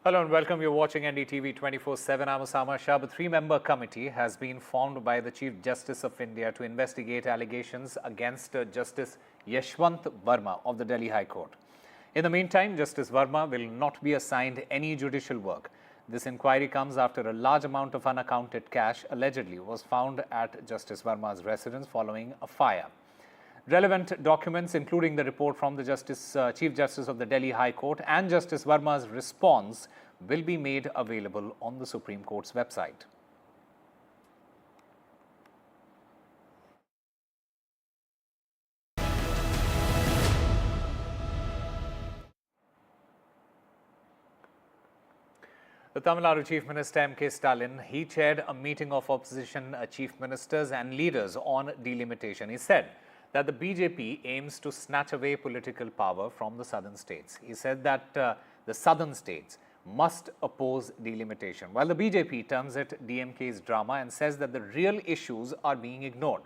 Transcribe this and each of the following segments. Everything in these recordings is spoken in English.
Hello and welcome. You're watching NDTV 24/7. I'm Osama Shah. A three-member committee has been formed by the Chief Justice of India to investigate allegations against Justice Yashwant Verma of the Delhi High Court. In the meantime, Justice Verma will not be assigned any judicial work. This inquiry comes after a large amount of unaccounted cash allegedly was found at Justice Verma's residence following a fire. Relevant documents, including the report from the Chief Justice of the Delhi High Court and Justice Verma's response, will be made available on the Supreme Court's website. The Tamil Nadu Chief Minister M.K. Stalin, he chaired a meeting of opposition chief ministers and leaders on delimitation. He said that the BJP aims to snatch away political power from the southern states. He said that the southern states must oppose delimitation, while the BJP terms it DMK's drama and says that the real issues are being ignored.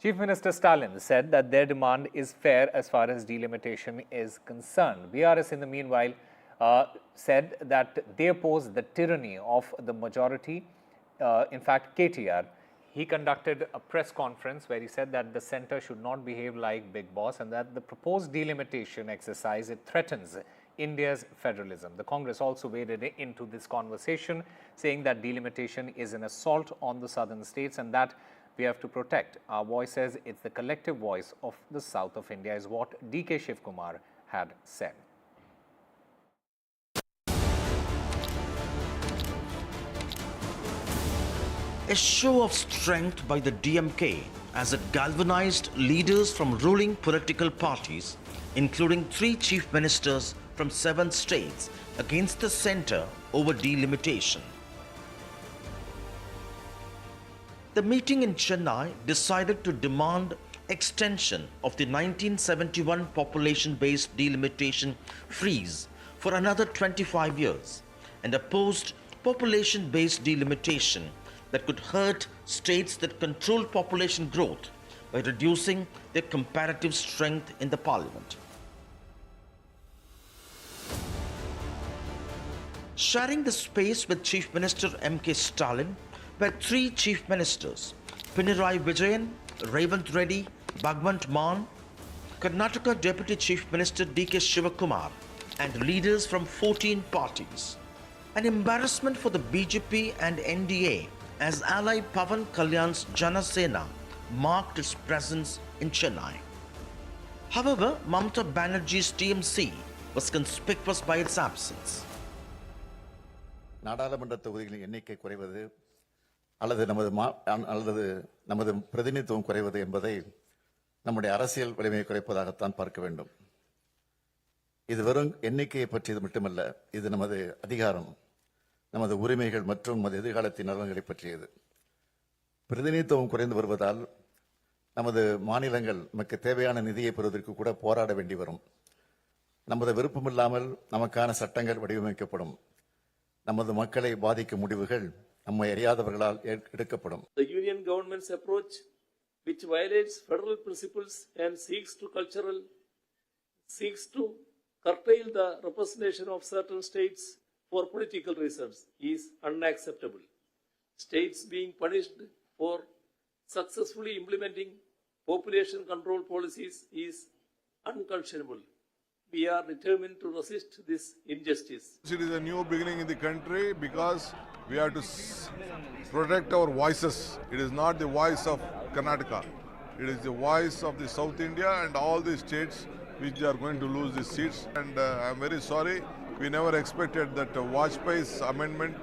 Chief Minister Stalin said that their demand is fair as far as delimitation is concerned. BRS, in the meanwhile, said that they oppose the tyranny of the majority. In fact, KTR, he conducted a press conference where he said that the centre should not behave like Big Boss and that the proposed delimitation exercise, it threatens India's federalism. The Congress also waded into this conversation, saying that delimitation is an assault on the southern states and that we have to protect. Our voice says it's the collective voice of the south of India, is what D.K. Shivkumar had said. A show of strength by the DMK as it galvanized leaders from ruling political parties, including 3 chief ministers from 7 states, against the centre over delimitation. The meeting in Chennai decided to demand extension of the 1971 population-based delimitation freeze for another 25 years and opposed population-based delimitation that could hurt states that control population growth by reducing their comparative strength in the parliament. Sharing the space with Chief Minister M.K. Stalin were 3 chief ministers, Pinarayi Vijayan, Revant Reddy, Bhagwant Mann, Karnataka Deputy Chief Minister D.K. Shivakumar, and leaders from 14 parties. An embarrassment for the BJP and NDA as ally Pawan Kalyan's Jana Sena marked its presence in Chennai. However, Mamata Banerjee's TMC was conspicuous by its absence. நாடாளுமன்ற தொகுதிகளின் எண்ணிக்கை குறைவது அல்லது நமது பிரதிநிதித்துவம் குறைவது என்பதை நம்முடைய அரசியல் வலிமையை குறைப்பதாகத்தான் பார்க்க வேண்டும். இது வெறும் எண்ணிக்கையை பற்றியது மட்டுமல்ல, இது நமது அதிகாரம், நமது உரிமைகள் மற்றும் நமது எதிர்காலத்தின் நலன்களை பற்றியது. பிரதிநிதித்துவம் குறைந்து வருவதால் நமது மாநிலங்கள் நமக்கு தேவையான நிதியை பெறுவதற்கு கூட போராட வேண்டி வரும். நமது விருப்பமில்லாமல் நமக்கான சட்டங்கள் வடிவமைக்கப்படும். நமது மக்களை பாதிக்கும் முடிவுகள் நம்மை அறியாதவர்களால் எடுக்கப்படும். The union government's approach, which violates federal principles and seeks to curtail the representation of certain states for political reasons, is unacceptable. States being punished for successfully implementing population control policies is unconscionable. We are determined to resist this injustice. It is a new beginning in the country because we have to protect our voices. It is not the voice of Karnataka. It is the voice of the South India and all the states which are going to lose these seats. And I am very sorry. We never expected that Vajpayee's amendment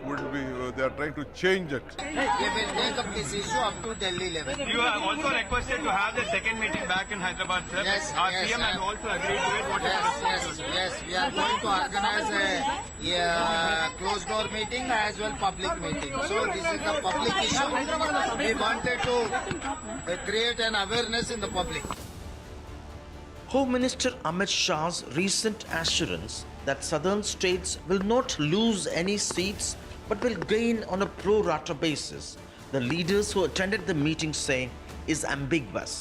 would be, they are trying to change it. They will take up this issue up to Delhi level. You are also requested to have the second meeting back in Hyderabad, sir. Yes, Our yes, CM has also agreed to it. Yes, we are going to organize a closed door meeting as well public meeting. So this is the public issue. We wanted to create an awareness in the public. Home Minister Amit Shah's recent assurance that southern states will not lose any seats but will gain on a pro rata basis, the leaders who attended the meeting say, is ambiguous.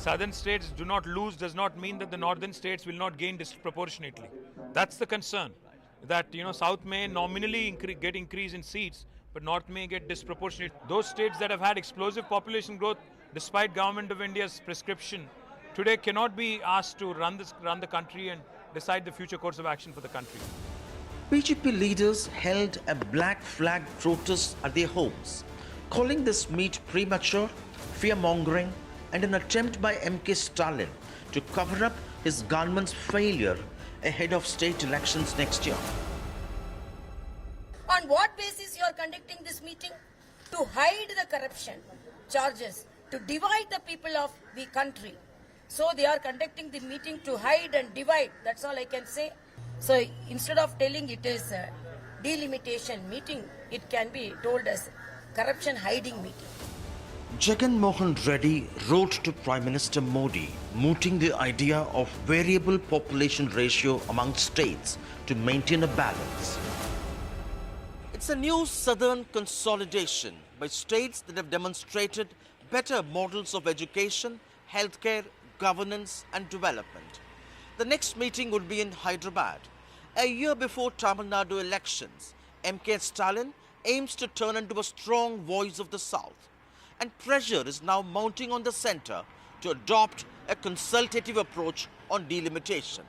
southern states do not lose does not mean that the northern states will not gain disproportionately. That's the concern. That South may nominally get increase in seats, but North may get disproportionate. Those states that have had explosive population growth, despite Government of India's prescription, today cannot be asked to run the country and decide the future course of action for the country. BJP leaders held a black flag protest at their homes, calling this meet premature, fear-mongering, and an attempt by MK Stalin to cover up his government's failure ahead of state elections next year. On what basis you are conducting this meeting? To hide the corruption charges, to divide the people of the country. So they are conducting the meeting to hide and divide. That's all I can say. So instead of telling it is a delimitation meeting, it can be told as corruption hiding meeting. Jagan Mohan Reddy wrote to Prime Minister Modi, mooting the idea of variable population ratio among states to maintain a balance. It's a new southern consolidation by states that have demonstrated better models of education, healthcare, governance and development. The next meeting would be in Hyderabad. A year before Tamil Nadu elections, MK Stalin aims to turn into a strong voice of the South. And pressure is now mounting on the centre to adopt a consultative approach on delimitation.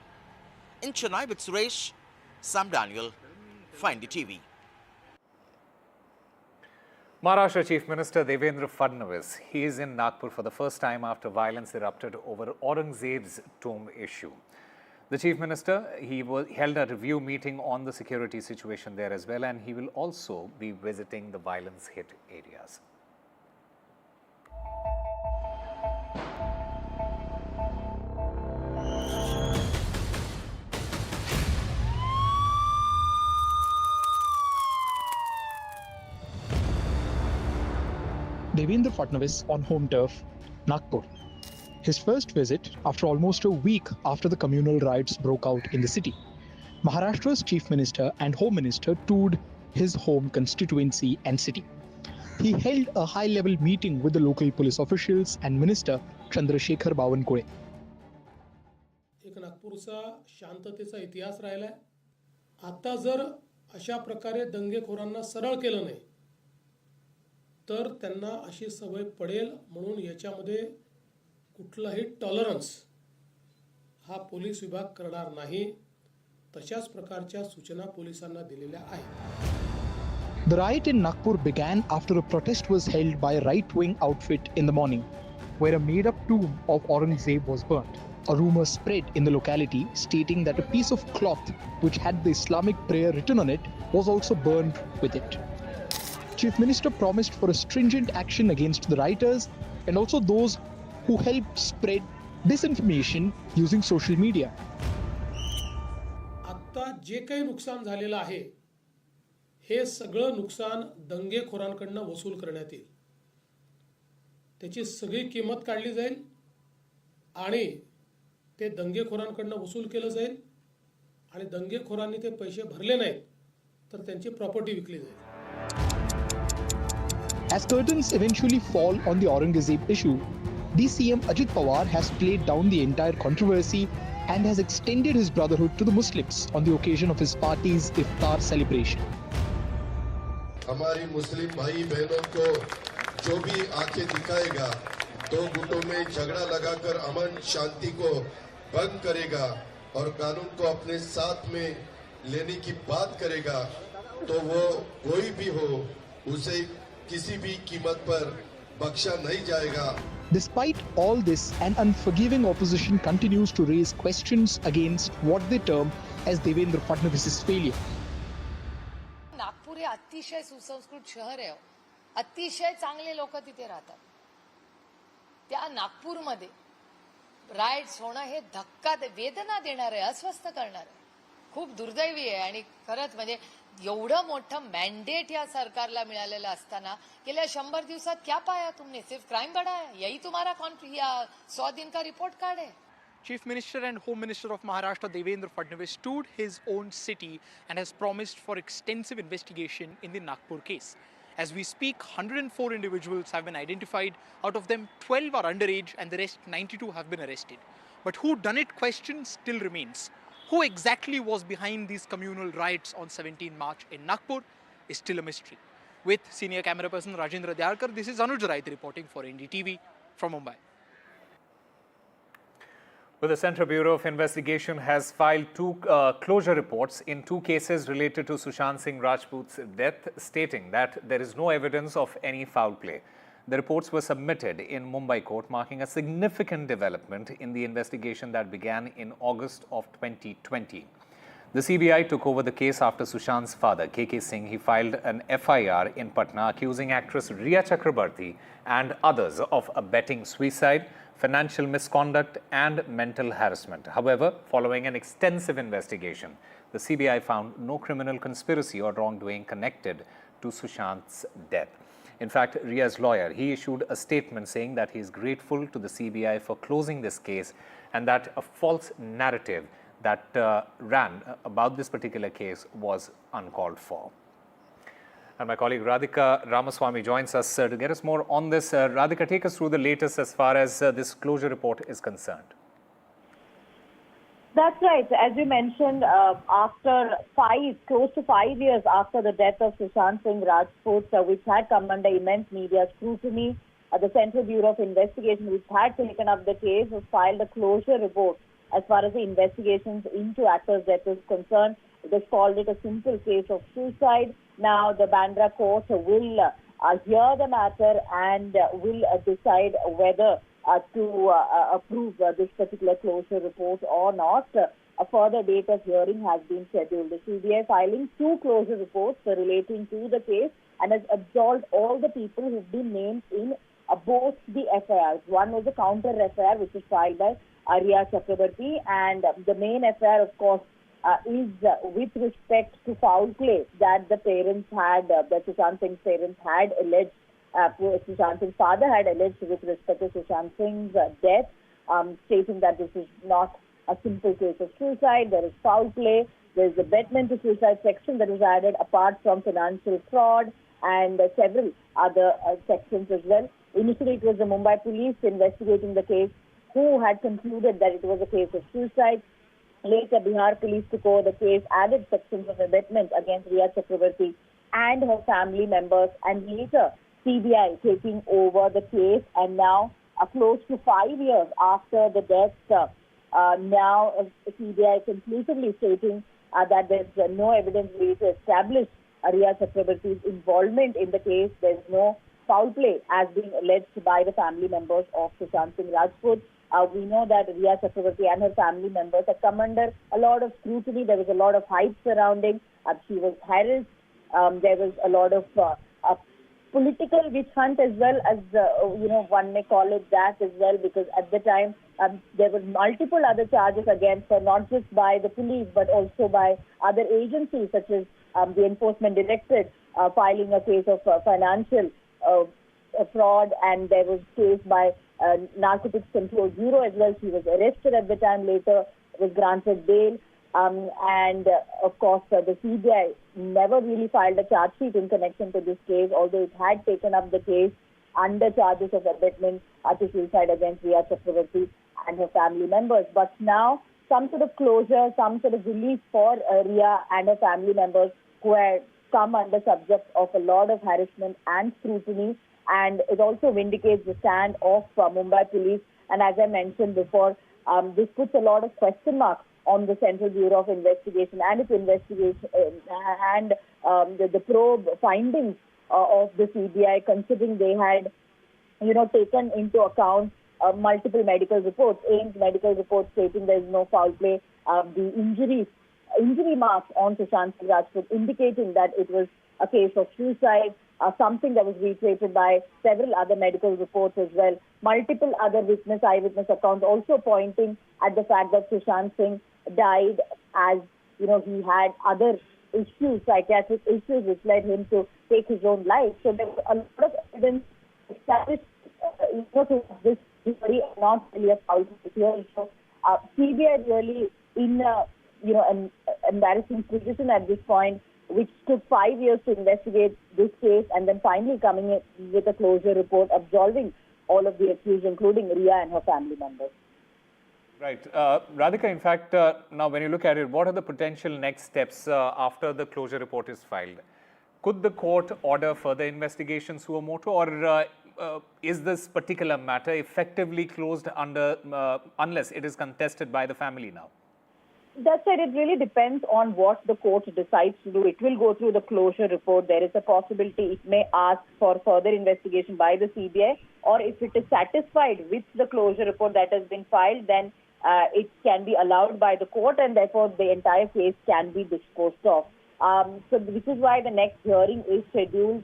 In Chennai with Suresh, Sam Daniel, Find TV. Maharashtra Chief Minister Devendra Fadnavis, he is in Nagpur for the first time after violence erupted over Aurangzeb's tomb issue. The Chief Minister, he held a review meeting on the security situation there as well, and he will also be visiting the violence-hit areas. Devendra Fadnavis on home turf, Nagpur. His first visit after almost a week after the communal riots broke out in the city. Maharashtra's Chief Minister and Home Minister toured his home constituency and city. He held a high-level meeting with the local police officials and Minister Chandrasekhar Bawankule. एक नागपूरचा शांततेचा इतिहास राहिलाय. आता जर अशा प्रकारे दंगेखोरांना सरळ केलं नाही तर त्यांना अशी सवय पडेल म्हणून याच्यामध्ये कुठलाही टॉलरन्स हा पोलीस विभाग करणार नाही. तशाच प्रकारच्या सूचना पोलिसांना दिलेल्या आहेत. The riot in Nagpur began after a protest was held by a right-wing outfit in the morning, where a made-up tomb of Aurangzeb was burnt. A rumor spread in the locality stating that a piece of cloth which had the Islamic prayer written on it was also burned with it. Chief Minister promised for a stringent action against the rioters and also those who helped spread disinformation using social media. आता जे काही नुकसान झालेलं आहे हे सगळं नुकसान दंगेखोरांकडून वसूल करण्यात येईल. त्याची सगळी किंमत काढली जाईल आणि ते दंगेखोरांकडून वसूल केलं जाईल आणि दंगेखोरांनी ते पैसे भरले नाहीत तर त्यांची प्रॉपर्टी विकली जाईल. As curtains eventually fall on the Aurangzeb issue, DCM Ajit Pawar has played down the entire controversy and has extended his brotherhood to the Muslims on the occasion of his party's iftar celebration. हमारी मुस्लिम भाई बहनों को जो भी आंखें दिखाएगा, दो गुटों में झगड़ा लगाकर अमन शांति को भंग करेगा और कानून को अपने साथ में लेने की बात करेगा, तो वो कोई भी हो उसे किसी भी कीमत पर बख्शा नहीं जाएगा. Despite all this, an unforgiving opposition continues to raise questions against what they term as Devendra Fadnavis's failure. Nagpur हे अतिशय सुसंस्कृत शहर आहे. अतिशय चांगले लोक तिथे राहतात. त्या नागपूरमध्ये राइट्स होणं हे धक्का वेदना देणार आहे, अस्वस्थ करणार आहे. खूप दुर्दैवी आहे आणि खरंच म्हणजे एवढं मोठं मॅन्डेट या सरकारला मिळालेलं असताना गेल्या 100 दिवसात क्या पाया तुमने? सिर्फ क्राइम बढ़ा है. यही तुम्हारा 100 दिन का रिपोर्ट कार्ड है. Chief Minister and Home Minister of Maharashtra Devendra Fadnavis toured his own city and has promised for extensive investigation in the Nagpur case. As we speak, 104 individuals have been identified. Out of them, 12 are underage and the rest 92 have been arrested. But who-done-it question still remains. Who exactly was behind these communal riots on 17 March in Nagpur is still a mystery. With senior camera person Rajendra Dyarkar, this is Anuj Raith reporting for NDTV from Mumbai. Well, the Central Bureau of Investigation has filed two closure reports in two cases related to Sushant Singh Rajput's death, stating that there is no evidence of any foul play. The reports were submitted in Mumbai court, marking a significant development in the investigation that began in August of 2020. The CBI took over the case after Sushant's father, KK Singh. He filed an FIR in Patna accusing actress Riya Chakrabarti and others of abetting suicide, financial misconduct and mental harassment. However, following an extensive investigation, the CBI found no criminal conspiracy or wrongdoing connected to Sushant's death. In fact, Riya's lawyer, he issued a statement saying that he is grateful to the CBI for closing this case and that a false narrative that ran about this particular case was uncalled for. And my colleague Radhika Ramaswamy joins us to get us more on this. Radhika, take us through the latest as far as this closure report is concerned. That's right. As you mentioned, after close to 5 years after the death of Sushant Singh Rajput, which had come under immense media scrutiny, the Central Bureau of Investigation, which had taken up the case, has filed a closure report as far as the investigations into actor's death is concerned. It has called it a simple case of suicide. Now, the Bandra court will hear the matter and will decide whether to approve this particular closure report or not. A further date of hearing has been scheduled. The CBI filing two closure reports relating to the case and has absolved all the people who have been named in both the FIRs. One was a counter FIR which was filed by Riya Chakrabarti, and the main FIR, of course, is with respect to foul play that the parents had, that Sushant Singh's parents had alleged, Sushant Singh's father had alleged with respect to Sushant Singh's death, stating that this is not a simple case of suicide, there is foul play, there is abetment to suicide section that was added apart from financial fraud and several other sections as well. Initially, it was the Mumbai police investigating the case who had concluded that it was a case of suicide. Later, Bihar police took over the case, added sections of abetment against Riya Chakrabarti and her family members, and later CBI taking over the case, and now close to 5 years after the death, now CBI conclusively stating that there is no evidence really to establish Riya Chakrabarti's involvement in the case. There is no foul play as being alleged by the family members of Sushant Singh Rajput. We know that Riya Chakrabarti and her family members have come under a lot of scrutiny. There was a lot of hype surrounding. She was harassed. There was a lot of political witch hunt as well, as one may call it that as well, because at the time there were multiple other charges against her, not just by the police but also by other agencies such as the Enforcement Directorate filing a case of financial fraud, and there was a case by Narcotics Control Bureau as well. She was arrested at the time, later was granted bail. And of course, the CJI never really filed a charge sheet in connection to this case, although it had taken up the case under charges of abetment to suicide against Riya Chakrabarti and her family members. But now, some sort of closure, some sort of relief for Riya and her family members who had come under subject of a lot of harassment and scrutiny. And it also vindicates the stand of Mumbai police. And as I mentioned before, this puts a lot of question marks on the Central Bureau of Investigation and its investigation and the probe findings of the CBI, considering they had, taken into account multiple medical reports, AIMS medical reports stating there is no foul play, the injury marks on Sushant Singh Rajput indicating that it was a case of suicide, something that was reiterated by several other medical reports as well. Multiple other eyewitness accounts also pointing at the fact that Sushant Singh died as, he had other issues, psychiatric issues, which led him to take his own life. So there was a lot of evidence established to this theory, not really a foul play theory. So CBI really in an embarrassing position at this point, which took 5 years to investigate this case and then finally coming in with a closure report absolving all of the accused, including Ria and her family members. Right. Radhika, in fact, now when you look at it, what are the potential next steps after the closure report is filed? Could the court order further investigation suo motu, or is this particular matter effectively closed unless it is contested by the family now? That's right. It really depends on what the court decides to do. It will go through the closure report. There is a possibility it may ask for further investigation by the CBI, or if it is satisfied with the closure report that has been filed, then it can be allowed by the court, and therefore the entire case can be disposed of. So this is why the next hearing is scheduled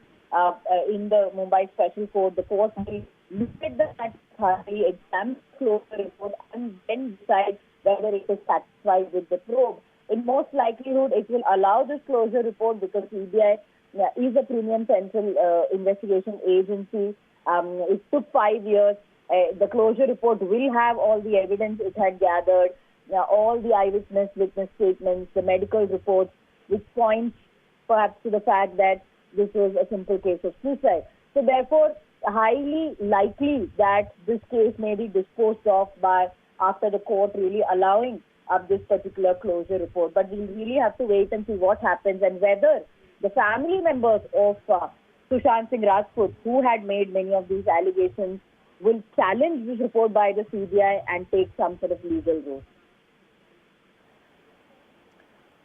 in the Mumbai Special Court. The court will look at the matter, examine the closure report, and then decide whether it is satisfied with the probe. In most likelihood, it will allow this closure report because CBI is a premium central investigation agency. It took 5 years. The closure report will have all the evidence it had gathered, all the eyewitness witness statements, the medical reports, which points perhaps to the fact that this was a simple case of suicide. So therefore, highly likely that this case may be disposed of by after the court really allowing up this particular closure report. But we'll really have to wait and see what happens and whether the family members of Sushant Singh Rajput, who had made many of these allegations, will challenge this report by the CBI and take some sort of legal route.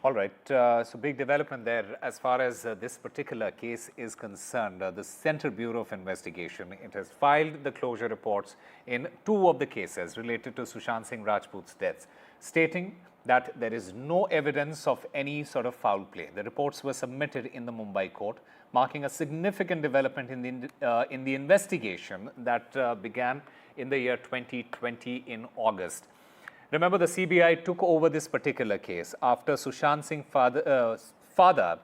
All right. So big development there as far as this particular case is concerned. The Central Bureau of Investigation, it has filed the closure reports in 2 of the cases related to Sushant Singh Rajput's deaths, stating that there is no evidence of any sort of foul play. The reports were submitted in the Mumbai court, marking a significant development in the investigation that began in the year 2020 in August. Remember, the CBI took over this particular case after Sushant Singh's father,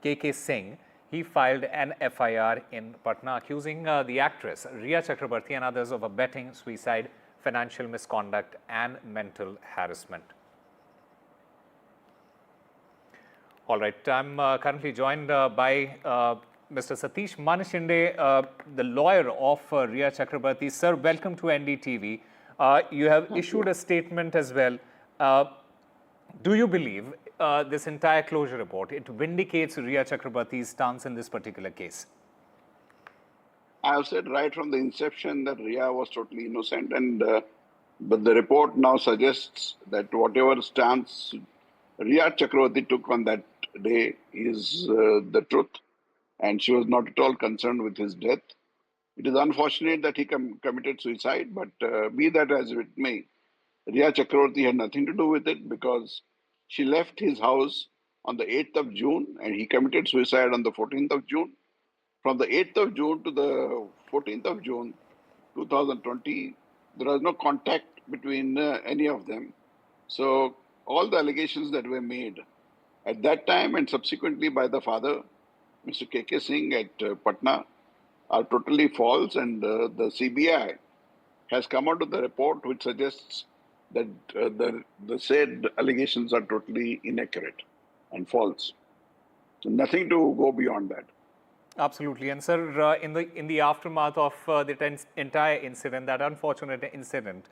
KK Singh, he filed an FIR in Patna accusing the actress Ria Chakrabarti and others of abetting suicide, financial misconduct and mental harassment. All right, I'm currently joined by Mr. Satish Manishinde, the lawyer of Ria Chakrabarti. Sir, welcome to NDTV. You have issued a statement as well. Do you believe this entire closure report, it vindicates Ria Chakrabarti's stance in this particular case? I have said right from the inception that Ria was totally innocent, and but the report now suggests that whatever stance Ria Chakrabarti took on that day is the truth, and she was not at all concerned with his death. It is unfortunate that he committed suicide, but be that as it may, Ria Chakrabarti had nothing to do with it because she left his house on the 8th of June and he committed suicide on the 14th of June. From the 8th of June to the 14th of June 2020, there was no contact between any of them. So all the allegations that were made at that time and subsequently by the father, Mr. KK Singh at Patna, are totally false, and the CBI has come out with the report which suggests that the said allegations are totally inaccurate and false. So nothing to go beyond that. Absolutely. And sir, in the aftermath of the entire incident, that unfortunate incident,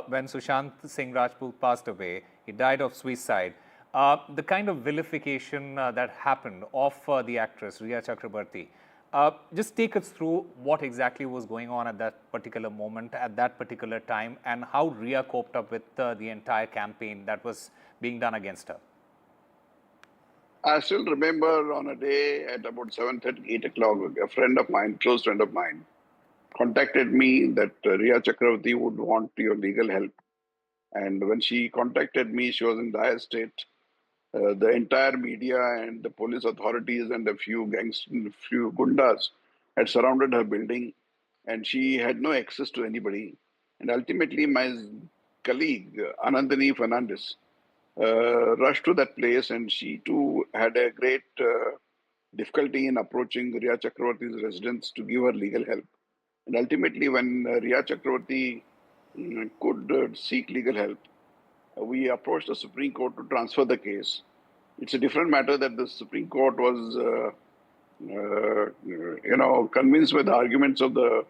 when Sushant Singh Rajput passed away, he died of suicide. The kind of vilification that happened of the actress Ria Chakrabarti, just take us through what exactly was going on at that particular moment, at that particular time, and how Ria coped up with the entire campaign that was being done against her. I still remember on a day at about 7:30, 8 o'clock, a friend of mine, close friend of mine, contacted me that Ria Chakrabarti would want your legal help. And when she contacted me, she was in dire state. The entire media and the police authorities and a few gundas had surrounded her building, and she had no access to anybody. And ultimately, my colleague, Anandini Fernandez, rushed to that place, and she too had a great difficulty in approaching Ria Chakrabarti's residence to give her legal help. And ultimately, when Ria Chakrabarti could seek legal help, we approached the Supreme Court to transfer the case. It's a different matter that the Supreme Court was, convinced by the arguments of the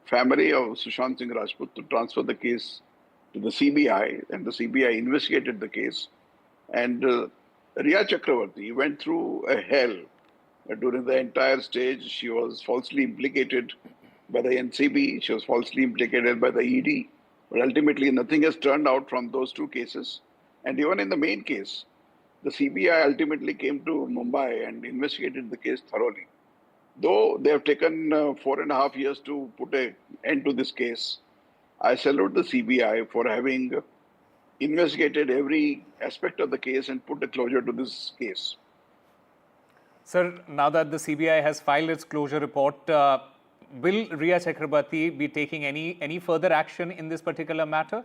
family of Sushant Singh Rajput to transfer the case to the CBI, and the CBI investigated the case. And Riya Chakravarti went through a hell during the entire stage. She was falsely implicated by the NCB, she was falsely implicated by the ED, but ultimately nothing has turned out from those two cases. And even in the main case, the CBI ultimately came to Mumbai and investigated the case thoroughly. Though they have taken 4.5 years to put an end to this case, I salute the CBI for having investigated every aspect of the case and put a closure to this case. Sir, now that the CBI has filed its closure report, will Riya Chakrabarti be taking any further action in this particular matter?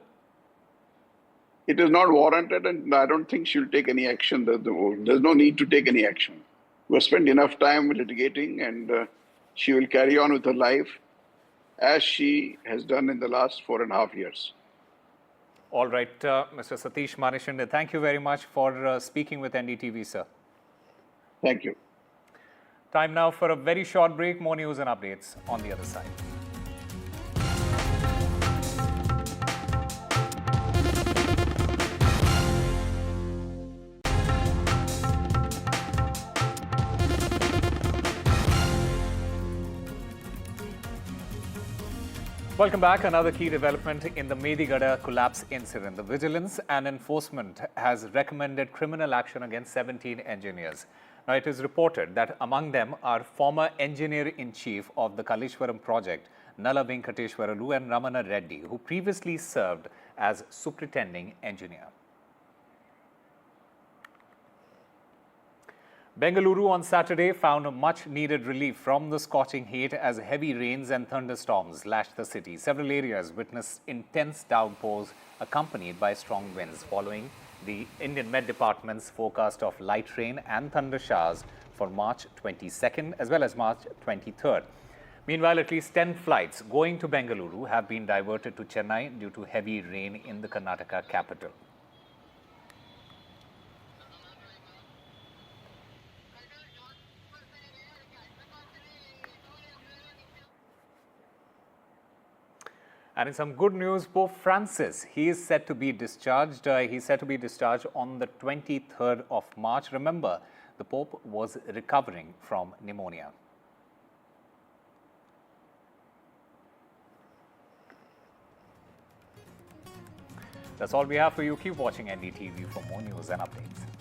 It is not warranted, and I don't think she'll take any action. There's no need to take any action. We've spent enough time litigating, and she will carry on with her life as she has done in the last 4.5 years. All right, Mr. Satish Manishinde, thank you very much for speaking with NDTV, sir. Thank you. Time now for a very short break. More news and updates on the other side. Welcome back. Another key development in the Medigada collapse incident. The Vigilance and Enforcement has recommended criminal action against 17 engineers. Now, it is reported that among them are former engineer-in-chief of the Kaleshwaram project, Nala Venkateshwaralu and Ramana Reddy, who previously served as superintending engineer. Bengaluru on Saturday found much needed relief from the scorching heat as heavy rains and thunderstorms lashed the city. Several areas witnessed intense downpours accompanied by strong winds following the Indian Met Department's forecast of light rain and thunder showers for March 22nd as well as March 23rd. Meanwhile, at least 10 flights going to Bengaluru have been diverted to Chennai due to heavy rain in the Karnataka capital. And in some good news, Pope Francis, he is set to be discharged. He's set to be discharged on the 23rd of March. Remember, the Pope was recovering from pneumonia. That's all we have for you. Keep watching NDTV for more news and updates.